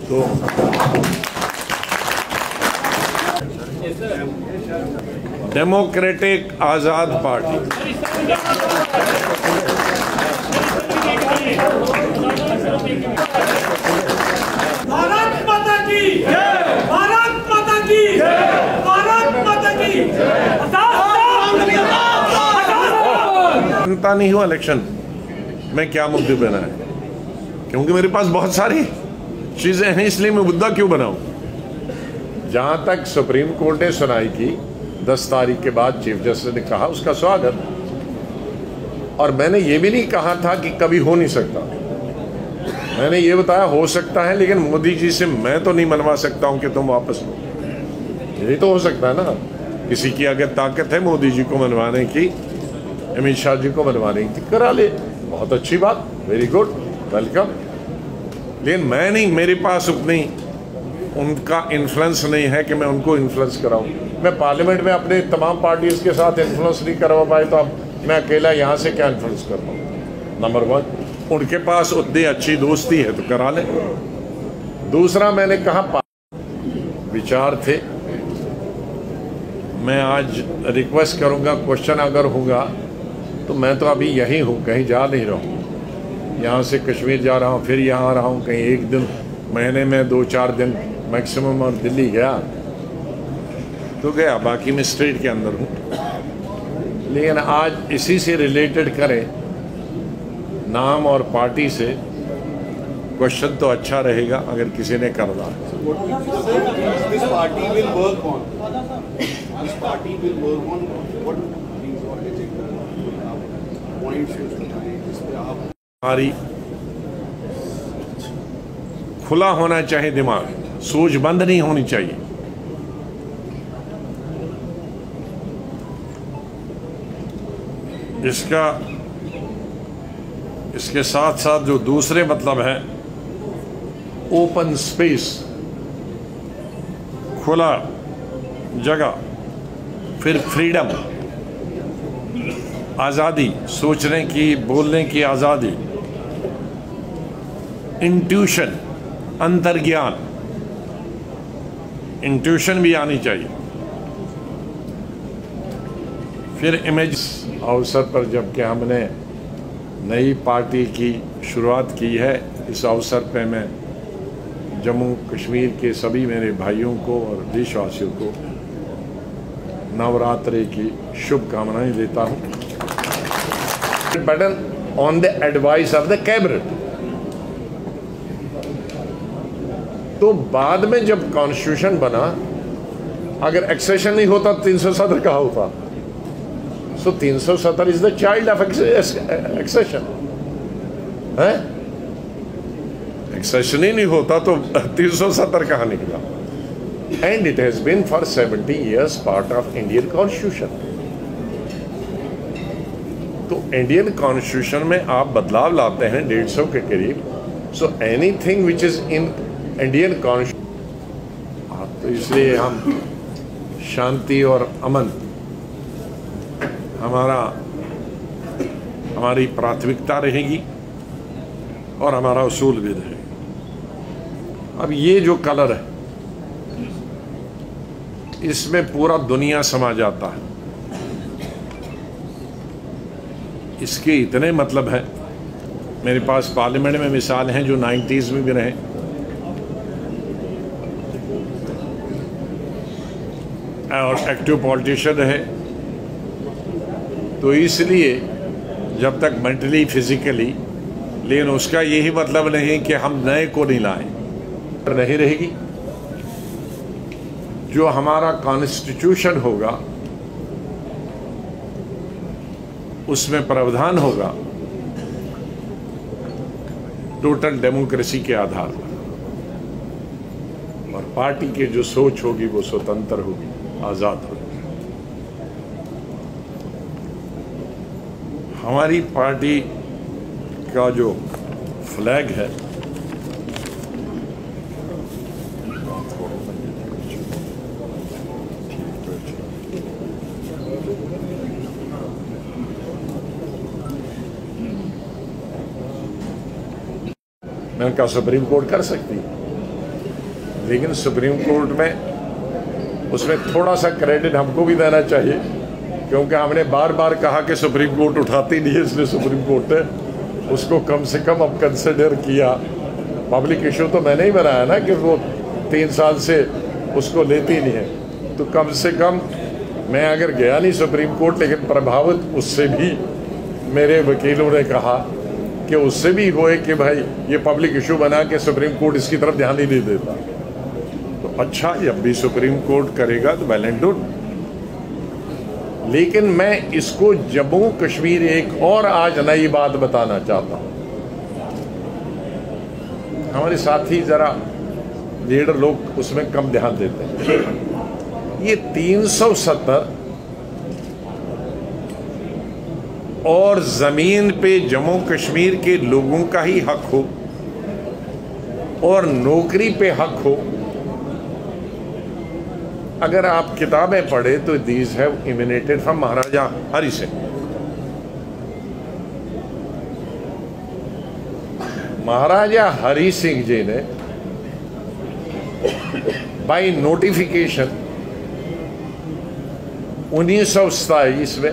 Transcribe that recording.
तो डेमोक्रेटिक आजाद पार्टी भारत माता की जय, भारत माता की जय, भारत माता की जनता नहीं हुआ इलेक्शन में क्या मुद्दे बना है, क्योंकि मेरे पास बहुत सारी चीजें हैं, इसलिए मैं मुद्दा क्यों बनाऊं। जहां तक सुप्रीम कोर्ट ने सुनाई की 10 तारीख के बाद चीफ जस्टिस ने कहा, उसका स्वागत। और मैंने ये भी नहीं कहा था कि कभी हो नहीं सकता, मैंने ये बताया हो सकता है, लेकिन मोदी जी से मैं तो नहीं मनवा सकता हूं कि तुम वापस लो। यही तो हो सकता है ना, किसी की अगर ताकत है मोदी जी को मनवाने की, अमित शाह जी को मनवाने की, करा ले, बहुत अच्छी बात, वेरी गुड, वेलकम। लेकिन मैं नहीं, मेरे पास उतनी उनका इन्फ्लुएंस नहीं है कि मैं उनको इन्फ्लुएंस कराऊं। मैं पार्लियामेंट में अपने तमाम पार्टीज के साथ इन्फ्लुएंस नहीं करवा पाए, तो अब मैं अकेला यहाँ से क्या इन्फ्लुएंस कर पाऊँ। नंबर 1, उनके पास उतनी अच्छी दोस्ती है तो करा ले। दूसरा, मैंने कहा विचार थे, मैं आज रिक्वेस्ट करूंगा, क्वेश्चन अगर होगा तो मैं तो अभी यही हूँ, कहीं जा नहीं रहा हूँ। यहाँ से कश्मीर जा रहा हूँ, फिर यहाँ आ रहा हूँ, कहीं एक दिन महीने में 2-4 दिन मैक्सिमम, और दिल्ली गया तो गया, बाकी मैं स्टेट के अंदर हूँ। लेकिन आज इसी से रिलेटेड करें, नाम और पार्टी से, क्वेश्चन तो अच्छा रहेगा अगर किसी ने कर रहा है। हमारी खुला होना चाहिए दिमाग, सोच बंद नहीं होनी चाहिए। इसके साथ साथ जो दूसरे मतलब है, ओपन स्पेस, खुला जगह, फिर फ्रीडम, आज़ादी, सोचने की, बोलने की आज़ादी, इंट्यूशन, अंतर्ज्ञान, इंट्यूशन भी आनी चाहिए। फिर इमेज, अवसर पर जबकि हमने नई पार्टी की शुरुआत की है, इस अवसर पे मैं जम्मू कश्मीर के सभी मेरे भाइयों को और देशवासियों को नवरात्रि की शुभकामनाएं देता हूं। Button on the advice of the cabinet. तो बाद में जब कॉन्स्टिट्यूशन बना, अगर एक्सेशन नहीं होता 370 कहा होता, so 370 is the child of accession है। एक्सेशन ही नहीं होता तो 370 कहाँ निकला। And it has been for 70 years part of Indian constitution. तो इंडियन कॉन्स्टिट्यूशन में आप बदलाव लाते हैं 150 के करीब। So anything which is in Indian constitution, तो इसलिए हम शांति और अमन हमारी प्राथमिकता रहेगी और हमारा उसूल भी रहेगा। अब ये जो कलर है, इसमें पूरा दुनिया समा जाता है। इसके इतने मतलब है, मेरे पास पार्लियामेंट में मिसाल हैं जो 90s में भी रहे, और एक्टिव पॉलिटिशियन रहे। तो इसलिए जब तक मेंटली, फिजिकली, लेकिन उसका यही मतलब नहीं कि हम नए को नहीं लाएं, नहीं रहेगी। जो हमारा कॉन्स्टिट्यूशन होगा उसमें प्रावधान होगा टोटल डेमोक्रेसी के आधार पर, और पार्टी की जो सोच होगी वो स्वतंत्र होगी, आजाद होगी। हमारी पार्टी का जो फ्लैग है, मैंने कहा सुप्रीम कोर्ट कर सकती है, लेकिन सुप्रीम कोर्ट में उसमें थोड़ा सा क्रेडिट हमको भी देना चाहिए, क्योंकि हमने बार बार कहा कि सुप्रीम कोर्ट उठाती नहीं है, इसलिए सुप्रीम कोर्ट ने उसको कम से कम अब कंसिडर किया। पब्लिक इशू तो मैंने ही बनाया ना कि वो 3 साल से उसको लेती नहीं है, तो कम से कम मैं अगर गया नहीं सुप्रीम कोर्ट, लेकिन प्रभावित उससे भी मेरे वकीलों ने कहा कि उससे भी होए कि भाई ये पब्लिक इशू बना कि सुप्रीम कोर्ट इसकी तरफ ध्यान ही नहीं देता। तो अच्छा, जब भी सुप्रीम कोर्ट करेगा तो वेल एंड गुड। लेकिन मैं इसको जम्मू कश्मीर एक और आज नई बात बताना चाहता हूं। हमारे साथी जरा लीडर लोग उसमें कम ध्यान देते हैं। ये 370 और जमीन पे जम्मू कश्मीर के लोगों का ही हक हो और नौकरी पे हक हो, अगर आप किताबें पढ़े तो दीज हैव इमिनेटेड फ्रॉम महाराजा हरि सिंह। महाराजा हरि सिंह जी ने बाय नोटिफिकेशन 1927 में